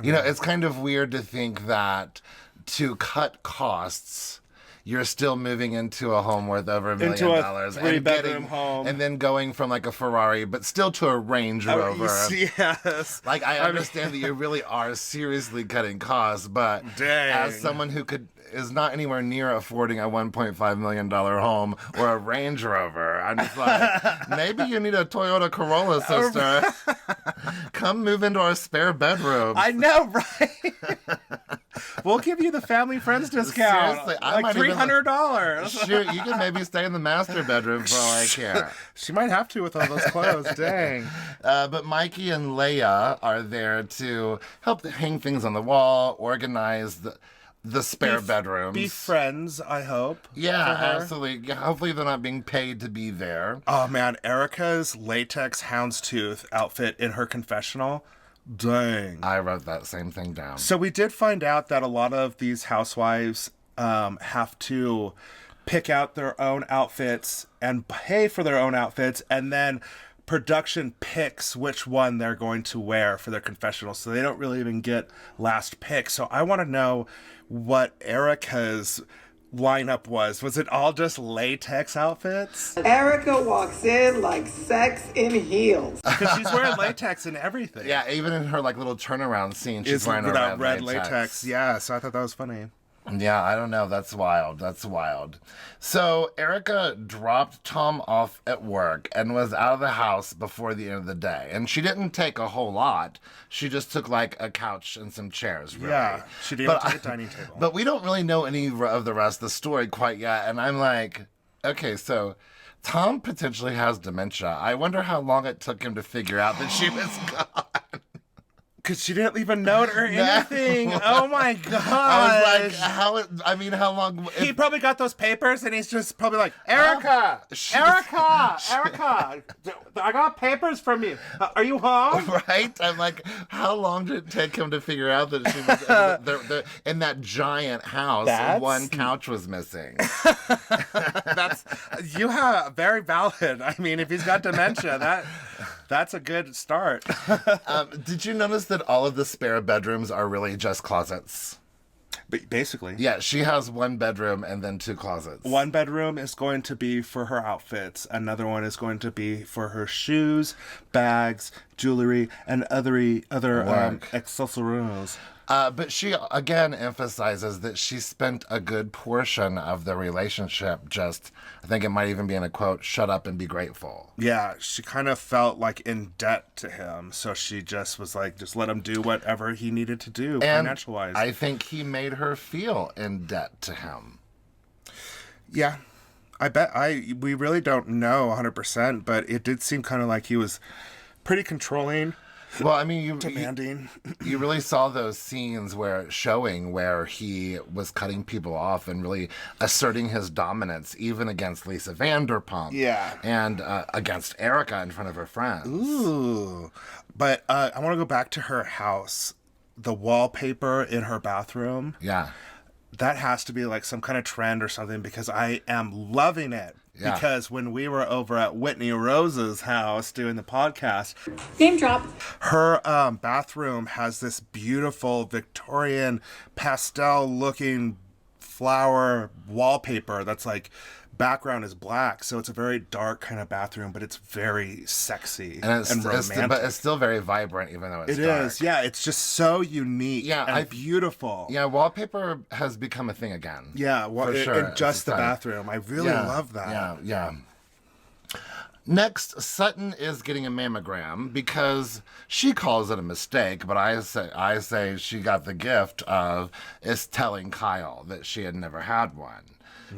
S2: It's kind of weird to think that to cut costs, you're still moving into a home worth over $1 million.
S1: Into a three-bedroom home.
S2: And then going from like a Ferrari, but still to a Range Rover.
S1: Yes.
S2: Like, I understand that you really are seriously cutting costs, but as someone who is not anywhere near affording a $1.5 million home or a Range Rover, I'm just like, maybe you need a Toyota Corolla, sister. Come move into our spare bedroom.
S1: I know, right? We'll give you the family friends discount.
S2: Seriously, I
S1: like $300.
S2: Shoot, you can maybe stay in the master bedroom for all I care.
S1: She might have to with all those clothes. Dang.
S2: But Mikey and Leia are there to help hang things on the wall, organize the spare bedrooms.
S1: Be friends, I hope.
S2: Yeah, absolutely. Yeah, hopefully they're not being paid to be there.
S1: Oh, man. Erika's latex houndstooth outfit in her confessional. Dang.
S2: I wrote that same thing down.
S1: So we did find out that a lot of these housewives have to pick out their own outfits and pay for their own outfits, and then production picks which one they're going to wear for their confessional, so they don't really even get last pick. So I want to know what Erika's lineup was. Was it all just latex outfits?
S6: Erika walks in like sex in heels.
S1: Because she's wearing latex and everything.
S2: Yeah, even in her like little turnaround scene, she's wearing a red latex.
S1: Yeah, so I thought that was funny.
S2: Yeah, I don't know. That's wild. So Erika dropped Tom off at work and was out of the house before the end of the day. And she didn't take a whole lot. She just took like a couch and some chairs, really.
S1: Yeah, she didn't take a dining table.
S2: But we don't really know any of the rest of the story quite yet. And I'm like, okay, so Tom potentially has dementia. I wonder how long it took him to figure out that she was gone.
S1: Because she didn't leave a note or anything. Oh my god!
S2: I was like, how long?
S1: He probably got those papers and he's just probably like, Erika! Erika! I got papers from you. Are you home?
S2: Right? I'm like, how long did it take him to figure out that she was in that giant house and one couch was missing?
S1: You have very valid. I mean, if he's got dementia, that's a good start.
S2: Did you notice that all of the spare bedrooms are really just closets?
S1: Basically.
S2: Yeah, she has one bedroom and then two closets.
S1: One bedroom is going to be for her outfits. Another one is going to be for her shoes, bags, jewelry, and other accessories.
S2: But she again emphasizes that she spent a good portion of the relationship just, I think it might even be in a quote, shut up and be grateful.
S1: Yeah, she kind of felt like in debt to him. So she just was like, just let him do whatever he needed to do financial wise.
S2: I think he made her feel in debt to him.
S1: Yeah. We really don't know 100%, but it did seem kind of like he was pretty controlling.
S2: Well, I mean,
S1: demanding.
S2: You really saw those scenes where he was cutting people off and really asserting his dominance, even against Lisa Vanderpump.
S1: Yeah.
S2: And against Erika in front of her friends.
S1: Ooh. But I want to go back to her house. The wallpaper in her bathroom.
S2: Yeah.
S1: That has to be like some kind of trend or something because I am loving it. Yeah. Because when we were over at Whitney Rose's house doing the podcast,
S4: Name drop.
S1: Her bathroom has this beautiful Victorian pastel-looking flower wallpaper that's like background is black, so it's a very dark kind of bathroom, but it's very sexy and romantic.
S2: But it's still very vibrant, even though it's dark.
S1: It is, yeah. It's just so unique and beautiful.
S2: Yeah, wallpaper has become a thing again.
S1: Yeah,
S2: for sure.
S1: In just the bathroom. I really love that.
S2: Yeah. Next, Sutton is getting a mammogram because she calls it a mistake, but I say she got the gift of telling Kyle that she had never had one.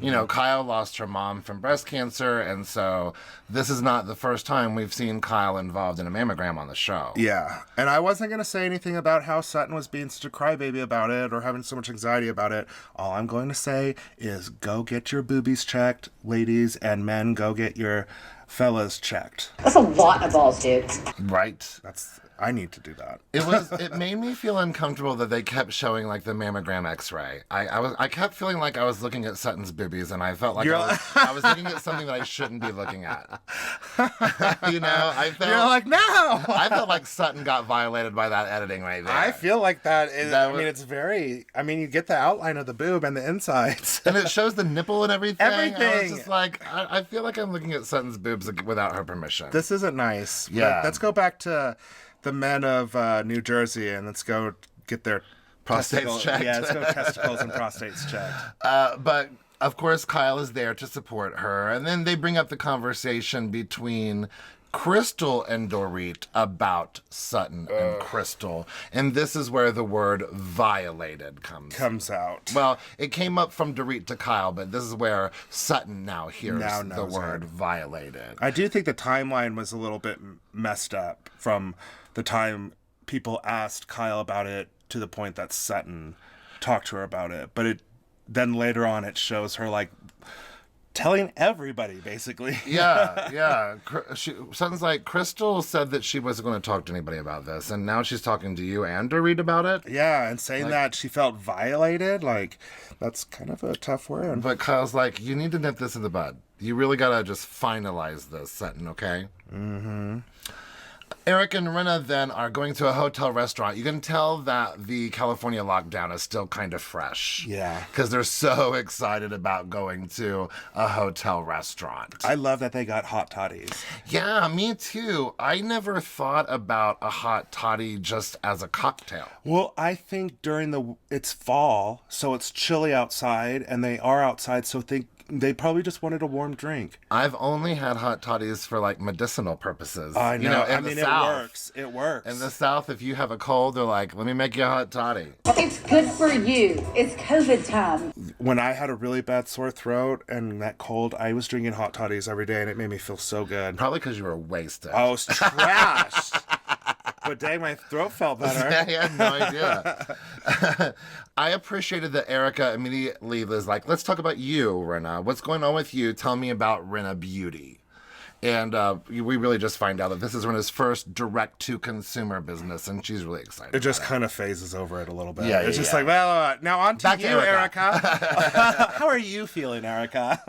S2: You know, Kyle lost her mom from breast cancer, and so this is not the first time we've seen Kyle involved in a mammogram on the show.
S1: Yeah, and I wasn't going to say anything about how Sutton was being such a crybaby about it or having so much anxiety about it. All I'm going to say is go get your boobies checked, ladies, and men, go get your fellas checked.
S4: That's a lot of balls, dude.
S2: Right.
S1: I need to do that.
S2: It made me feel uncomfortable that they kept showing like the mammogram X-ray. I kept feeling like I was looking at Sutton's boobies, and I felt like I was looking at something that I shouldn't be looking at. You know,
S1: You're like, no.
S2: I felt like Sutton got violated by that editing right there.
S1: I feel like that. It's very. I mean, you get the outline of the boob and the insides,
S2: and it shows the nipple and everything.
S1: Everything.
S2: I was just like, I feel like I'm looking at Sutton's boobs without her permission.
S1: This isn't nice.
S2: Yeah.
S1: Let's go back to the men of New Jersey and let's go get their
S2: prostates checked.
S1: Yeah, let's go testicles and prostates checked.
S2: But of course, Kyle is there to support her, and then they bring up the conversation between Crystal and Dorit about Sutton and Crystal, and this is where the word violated comes
S1: out.
S2: Well, it came up from Dorit to Kyle, but this is where Sutton now hears the word violated.
S1: I do think the timeline was a little bit messed up from the time people asked Kyle about it to the point that Sutton talked to her about it. But then later on it shows her like telling everybody, basically.
S2: Yeah. Sutton's like, Crystal said that she wasn't going to talk to anybody about this, and now she's talking to you and Dorit about it?
S1: Yeah, and saying that she felt violated, like, that's kind of a tough word.
S2: But Kyle's like, you need to nip this in the bud. You really got to just finalize this, Sutton, okay? Mm-hmm. Eric and Rinna then are going to a hotel restaurant. You can tell that the California lockdown is still kind of fresh.
S1: Yeah.
S2: Because they're so excited about going to a hotel restaurant.
S1: I love that they got hot toddies.
S2: Yeah, me too. I never thought about a hot toddy just as a cocktail.
S1: Well, I think it's fall, so it's chilly outside, and they are outside, so they probably just wanted a warm drink.
S2: I've only had hot toddies for like medicinal purposes.
S1: I know.
S2: You know,
S1: it works.
S2: In the South, if you have a cold, they're like, let me make you a hot toddy.
S4: It's good for you. It's COVID time.
S1: When I had a really bad sore throat and that cold, I was drinking hot toddies every day, and it made me feel so good.
S2: Probably because you were wasted.
S1: I was trashed. But dang, my throat felt better.
S2: I had no idea. I appreciated that Erika immediately was like, let's talk about you, Rinna. What's going on with you? Tell me about Rinna Beauty. And we really just find out that this is Rinna's first direct-to-consumer business, and she's really excited.
S1: It just kind of phases over it a little bit.
S2: Yeah,
S1: it's just like, well, now on to
S2: back
S1: you,
S2: to
S1: Erika. How are you feeling, Erika?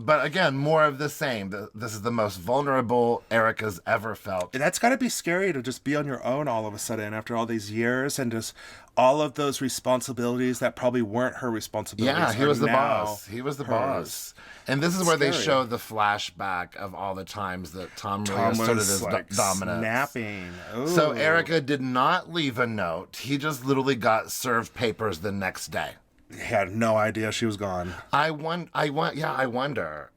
S2: But again, more of the same. This is the most vulnerable Erika's ever felt.
S1: That's got to be scary to just be on your own all of a sudden after all these years and just all of those responsibilities that probably weren't her responsibilities.
S2: Yeah, he was the
S1: now
S2: boss. He was the
S1: hers.
S2: boss. And this is where they
S1: Scary.
S2: show the flashback of all the times that Tom really asserted
S1: was
S2: his
S1: like
S2: dominance.
S1: snapping.
S2: So
S1: Ooh.
S2: Erika did not leave a note. He just literally got served papers the next day.
S1: He had no idea she was gone.
S2: I wonder,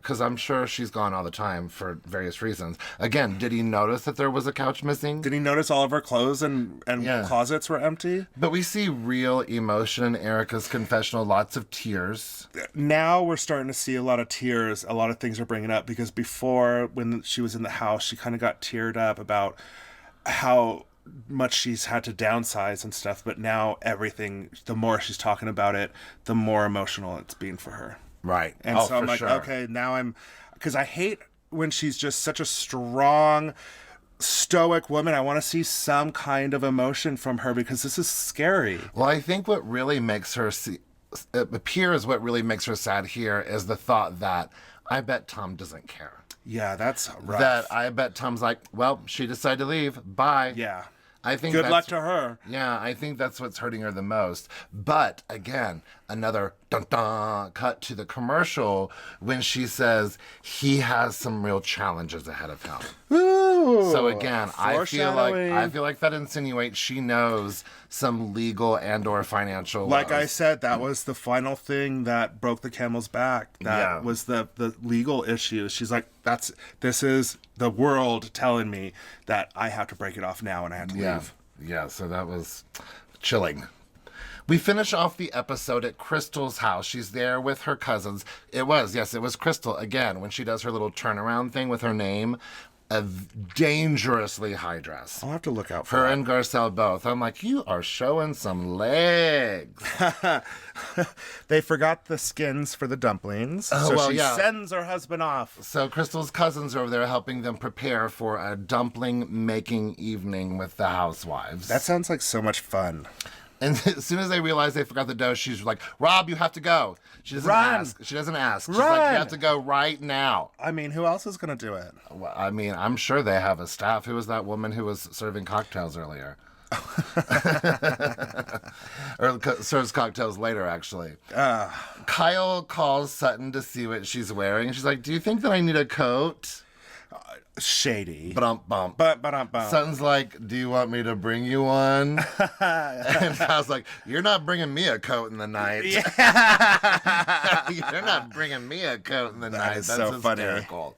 S2: because I'm sure she's gone all the time for various reasons. Again, did he notice that there was a couch missing?
S1: Did he notice all of her clothes and
S2: Yeah.
S1: closets were empty?
S2: But we see real emotion in Erika's confessional, lots of tears.
S1: Now we're starting to see a lot of tears. A lot of things are bringing up because before, when she was in the house, she kind of got teared up about how much she's had to downsize and stuff. But now everything, the more she's talking about it, the more emotional it's being for her.
S2: Right.
S1: And so I'm like, okay, now because I hate when she's just such a strong, stoic woman. I want to see some kind of emotion from her because this is scary.
S2: Well, I think what really makes her it appears what really makes her sad here is the thought that I bet Tom doesn't care.
S1: Yeah, that's rough.
S2: That I bet Tom's like, well, she decided to leave. Bye.
S1: Yeah.
S2: I think
S1: Good
S2: that's-
S1: luck to her.
S2: Yeah, I think that's what's hurting her the most. But again, another dun-dun cut to the commercial when she says he has some real challenges ahead of him.
S1: Ooh,
S2: So again, I feel
S1: foreshadowing.
S2: like that insinuates she knows some legal and or financial
S1: Like I
S2: woes.
S1: said, that was the final thing that broke the camel's back. That
S2: Yeah.
S1: was the legal issue. She's like, this is the world telling me that I have to break it off now and I have to leave.
S2: Yeah, so that was chilling. We finish off the episode at Crystal's house. She's there with her cousins. It was Crystal again when she does her little turnaround thing with her name. A dangerously high dress.
S1: I'll have to look out for
S2: Her
S1: that.
S2: and Garcelle both. I'm like, you are showing some legs.
S1: They forgot the skins for the dumplings, so
S2: well,
S1: she
S2: yeah.
S1: sends her husband off.
S2: So Crystal's cousins are over there helping them prepare for a dumpling making evening with the housewives.
S1: That sounds like so much fun.
S2: And as soon as they realize they forgot the dough, she's like, Rob, you have to go. She doesn't
S1: Run.
S2: ask. She's like,
S1: Run.
S2: you have to go right now.
S1: I mean, who else is going to do it?
S2: Well, I mean, I'm sure they have a staff. Who was that woman who was serving cocktails earlier? Or serves cocktails later, actually. Kyle calls Sutton to see what she's wearing. She's like, do you think that I need a coat?
S1: Shady.
S2: Bump, bump.
S1: But
S2: Sutton's like, do you want me to bring you one? And I was like, you're not bringing me a coat in the night. You're not bringing me a coat in the night.
S1: is
S2: That's
S1: so funny.
S2: hysterical.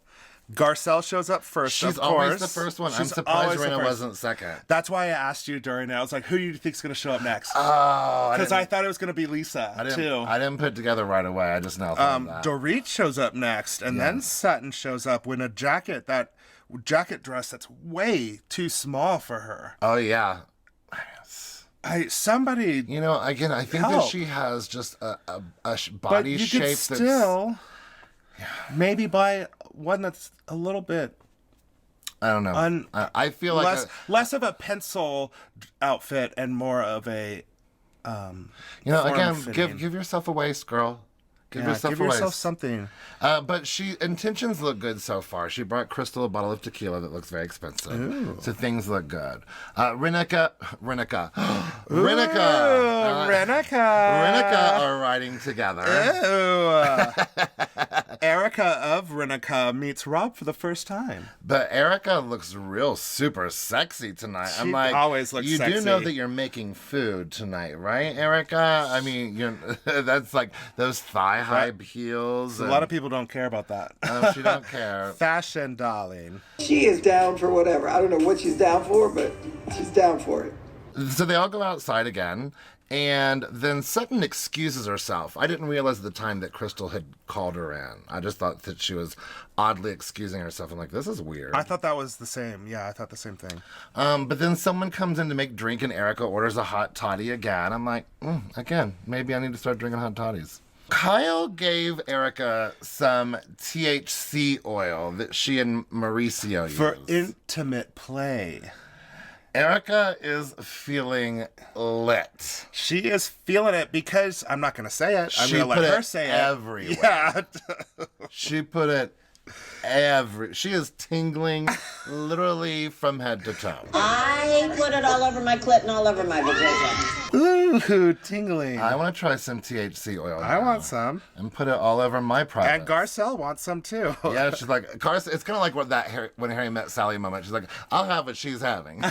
S1: Garcelle shows up first.
S2: She's
S1: of
S2: always
S1: course.
S2: the first one. I'm
S1: She's
S2: surprised
S1: always the
S2: Rena
S1: first.
S2: wasn't second.
S1: That's why I asked you during it. I was like, who do you think's going to show up next?
S2: Oh,
S1: Because I thought it was going to be Lisa, too.
S2: I didn't put it together right away. I just now thought of that.
S1: Dorit shows up next, and then Sutton shows up in a jacket dress that's way too small for her.
S2: Oh, yeah.
S1: Somebody,
S2: You know, again, I think that
S1: Help.
S2: she has just a
S1: but
S2: body
S1: you
S2: shape
S1: could
S2: that's...
S1: still maybe buy one that's a little bit
S2: I don't know. I feel like...
S1: less of a pencil outfit and more of a
S2: you know, again,
S1: form-fitting.
S2: give yourself a waist, girl. Give yourself
S1: give
S2: a
S1: yourself
S2: waist.
S1: something.
S2: But intentions look good so far. She brought Crystal a bottle of tequila that looks very expensive. So things look good. Renica are riding together.
S1: Erika of Renica meets Rob for the first time.
S2: But Erika looks real super sexy tonight. I'm
S1: She
S2: like,
S1: always looks
S2: you do
S1: sexy.
S2: know that you're making food tonight, right, Erika? I mean, that's like those thigh-high heels.
S1: A lot of people don't care about that.
S2: She don't care.
S1: Fashion, darling.
S6: She is down for whatever. I don't know what she's down for, but she's down for it.
S2: So they all go outside again, and then Sutton excuses herself. I didn't realize at the time that Crystal had called her in. I just thought that she was oddly excusing herself. I'm like, this is weird.
S1: I thought that was the same. Yeah, I thought the same thing.
S2: But then someone comes in to make drink, and Erika orders a hot toddy again. I'm like, again, maybe I need to start drinking hot toddies. Kyle gave Erika some THC oil that she and Mauricio use.
S1: For intimate play.
S2: Erika is feeling lit.
S1: She is feeling it because I'm not going to say it. I'm
S2: She
S1: going to
S2: put
S1: let her
S2: it
S1: say
S2: everywhere.
S1: it. Yeah.
S2: She put it She is tingling literally from head to toe.
S5: I put it all over my clit and all over my vagina.
S1: Ooh, tingling.
S2: I want to try some THC oil.
S1: I
S2: now
S1: want some.
S2: and put it all over my private.
S1: And Garcelle wants some too.
S2: Yeah, she's like, Garcelle. It's kind of like when Harry met Sally moment. She's like, I'll have what she's having.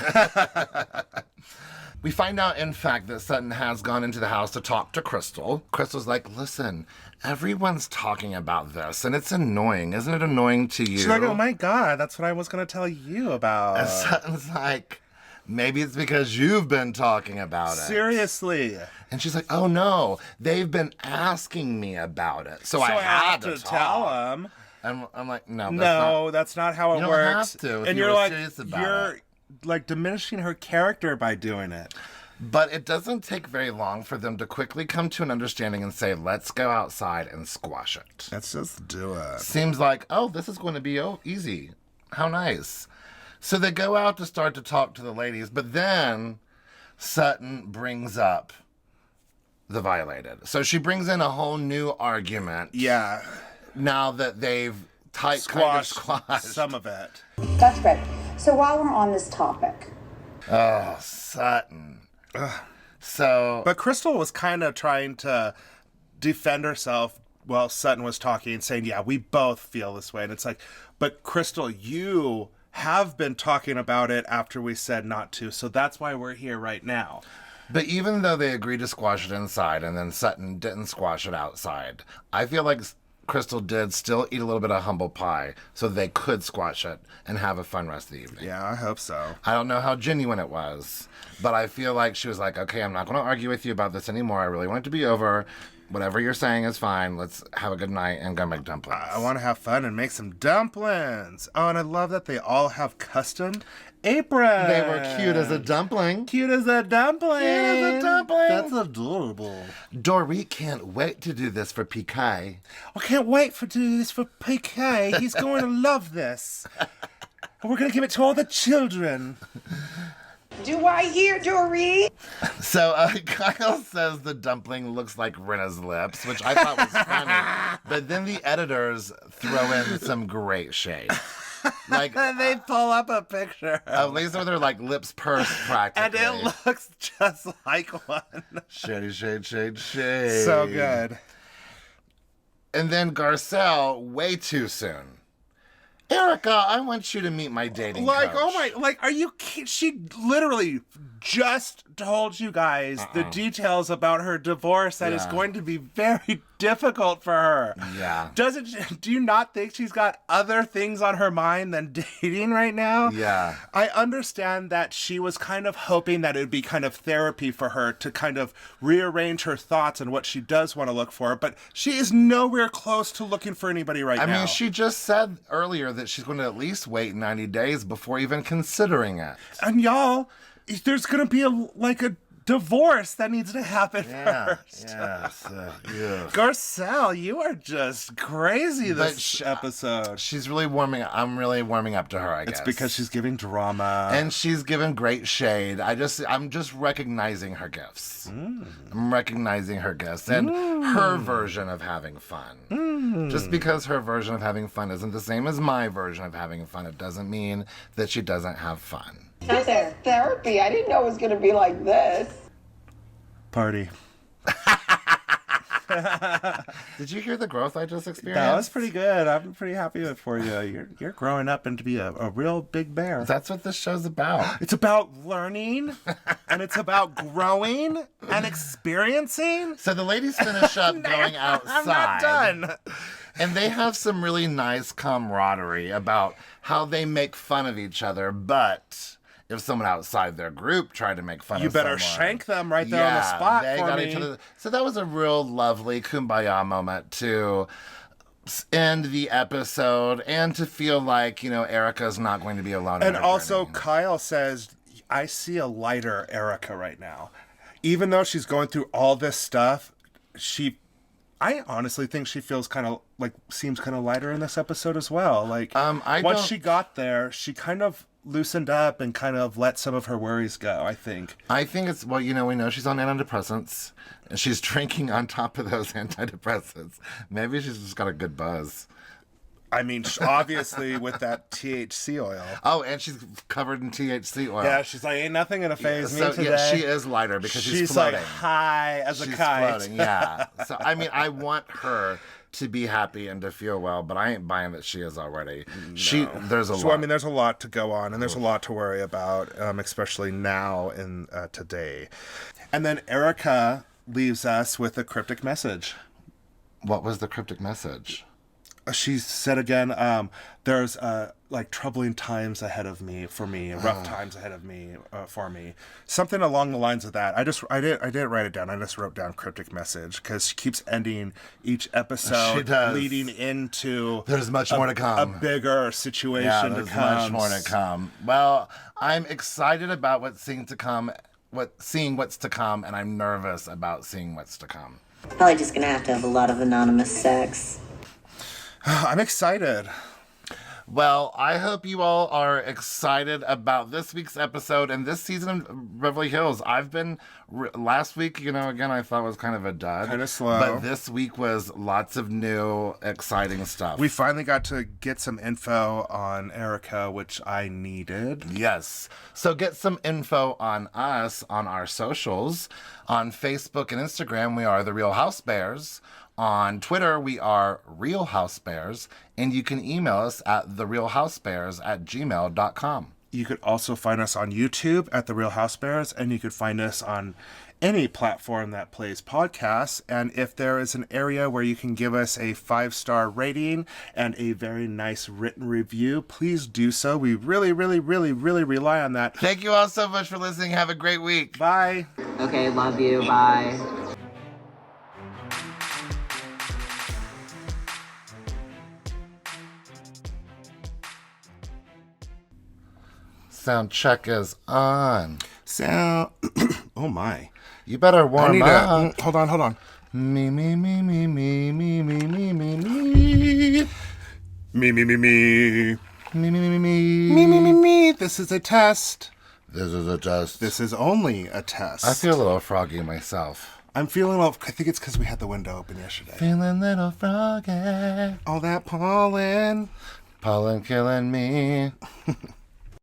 S2: We find out, in fact, that Sutton has gone into the house to talk to Crystal. Crystal's like, listen, everyone's talking about this, and it's annoying. Isn't it annoying to you?
S1: She's like, oh my God, that's what I was going to tell you about.
S2: And Sutton's like, maybe it's because you've been talking about it.
S1: Seriously.
S2: And she's like, oh no, they've been asking me about it. So I had to
S1: tell them.
S2: And I'm like, no,
S1: That's not how it
S2: you don't
S1: works.
S2: have to if
S1: and
S2: you
S1: you're
S2: were
S1: like,
S2: serious about
S1: you're
S2: it.
S1: like diminishing her character by doing it.
S2: But it doesn't take very long for them to quickly come to an understanding and say, let's go outside and squash it.
S1: Let's just do it.
S2: Seems like, oh, this is going to be easy. How nice. So they go out to start to talk to the ladies, but then Sutton brings up the violated. So she brings in a whole new argument.
S1: Yeah.
S2: Now that they've
S1: Squashed
S2: squashed
S1: some of it.
S7: That's great. So while we're on this topic.
S2: Oh, Sutton. So.
S1: But Crystal was kind of trying to defend herself while Sutton was talking, saying, yeah, we both feel this way. And it's like, but Crystal, you have been talking about it after we said not to. So that's why we're here right now.
S2: But even though they agreed to squash it inside and then Sutton didn't squash it outside, I feel like Crystal did still eat a little bit of humble pie so they could squash it and have a fun rest of the evening.
S1: Yeah, I hope so.
S2: I don't know how genuine it was, but I feel like she was like, okay, I'm not going to argue with you about this anymore. I really want it to be over. Whatever you're saying is fine. Let's have a good night and go make dumplings.
S1: I want to have fun and make some dumplings. Oh, and I love that they all have custom aprons.
S2: They were cute as a dumpling.
S1: Cute as a dumpling.
S2: Cute as a dumpling.
S1: That's adorable.
S2: Dory can't wait to do this for PK.
S1: I can't wait to do this for PK. He's going to love this. And we're going to give it to all the children.
S6: Do I hear, Dory?
S2: So Kyle says the dumpling looks like Rena's lips, which I thought was funny. But then the editors throw in some great shade. Like
S1: They pull up a picture.
S2: at least with their like lips pursed practically.
S1: And it looks just like one.
S2: Shady, shade, shade, shade.
S1: So good.
S2: And then Garcelle, way too soon. Erika, I want you to meet my dating
S1: Like,
S2: coach.
S1: oh my, like, are you kidding? She literally just told you guys the details about her divorce that is
S2: Yeah.
S1: going to be very difficult for her.
S2: Yeah.
S1: Do you not think she's got other things on her mind than dating right now?
S2: Yeah.
S1: I understand that she was kind of hoping that it would be kind of therapy for her to kind of rearrange her thoughts and what she does want to look for, but she is nowhere close to looking for anybody right now.
S2: I mean, she just said earlier that she's going to at least wait 90 days before even considering it.
S1: And y'all, there's going to be a divorce that needs to happen first.
S2: Yes.
S1: Garcelle, you are just crazy this episode.
S2: She's really warming up. I'm really warming up to her, I guess.
S1: It's because she's giving drama.
S2: And she's given great shade. I'm just recognizing her gifts. I'm recognizing her gifts and her version of having fun. Just because her version of having fun isn't the same as my version of having fun, it doesn't mean that she doesn't have fun.
S6: This is therapy. I didn't know it was going to be like this.
S1: Party.
S2: Did you hear the growth I just experienced?
S1: That was pretty good. I'm pretty happy with for you. You're growing up into be a real big bear.
S2: That's what this show's about.
S1: It's about learning, and it's about growing and experiencing.
S2: So the ladies finish up going outside.
S1: I'm not done.
S2: And they have some really nice camaraderie about how they make fun of each other, but if someone outside their group tried to make fun
S1: You
S2: of
S1: better
S2: someone,
S1: shank them right there on the spot
S2: they
S1: for
S2: got
S1: me.
S2: each other. So that was a real lovely kumbaya moment to end the episode and to feel like, Erika's not going to be alone.
S1: And
S2: in her
S1: also,
S2: journey.
S1: Kyle says, I see a lighter Erika right now. Even though she's going through all this stuff, I honestly think she feels seems kind of lighter in this episode as well. Like, once she got there, she kind of loosened up and kind of let some of her worries go, I think.
S2: I think it's, we know she's on antidepressants. And she's drinking on top of those antidepressants. Maybe she's just got a good buzz.
S1: I mean, obviously with that THC oil.
S2: Oh, and she's covered in THC oil.
S1: Yeah, she's like, ain't nothing gonna phase me today.
S2: Yeah, she is lighter because she's
S1: like
S2: floating.
S1: high as a
S2: She's
S1: kite.
S2: floating, yeah. So, I mean, I want her to be happy and to feel well, but I ain't buying that she is already. There's a lot.
S1: So, I mean, there's a lot to go on, and there's a lot to worry about, especially now in today. And then Erika leaves us with a cryptic message.
S2: What was the cryptic message?
S1: She said again, there's like troubling times ahead of me, for me, rough times ahead of me, for me. Something along the lines of that. I didn't write it down. I just wrote down cryptic message because she keeps ending each episode leading into
S2: there's much more to come.
S1: A bigger situation to come.
S2: Much more to come. Well, I'm excited about seeing what's to come, and I'm nervous about seeing what's to come.
S5: Probably just gonna have a lot of anonymous sex.
S1: I'm excited.
S2: Well, I hope you all are excited about this week's episode and this season of Beverly Hills. I've been, last week, again, I thought was kind of a dud.
S1: Kind of slow.
S2: But this week was lots of new, exciting stuff.
S1: We finally got to get some info on Erika, which I needed.
S2: Yes. So get some info on us on our socials. On Facebook and Instagram, we are The Real Housebears. On Twitter, we are Real Housebears, and you can email us at therealhousebears@gmail.com.
S1: You could also find us on YouTube at The Real Housebears, and you could find us on any platform that plays podcasts. And if there is an area where you can give us a 5-star rating and a very nice written review, please do so. We really, really, really, really rely on that.
S2: Thank you all so much for listening. Have a great week.
S1: Bye.
S3: Okay, love you. Bye.
S2: Sound check is on.
S1: Sound. Oh my.
S2: You better warm up.
S1: Hold on.
S2: Me.
S1: Me. This is a test.
S2: This is a test.
S1: This is only a test.
S2: I feel a little froggy myself.
S1: I'm feeling I think it's because we had the window open yesterday.
S2: Feeling a little froggy.
S1: All that pollen.
S2: Pollen killing me.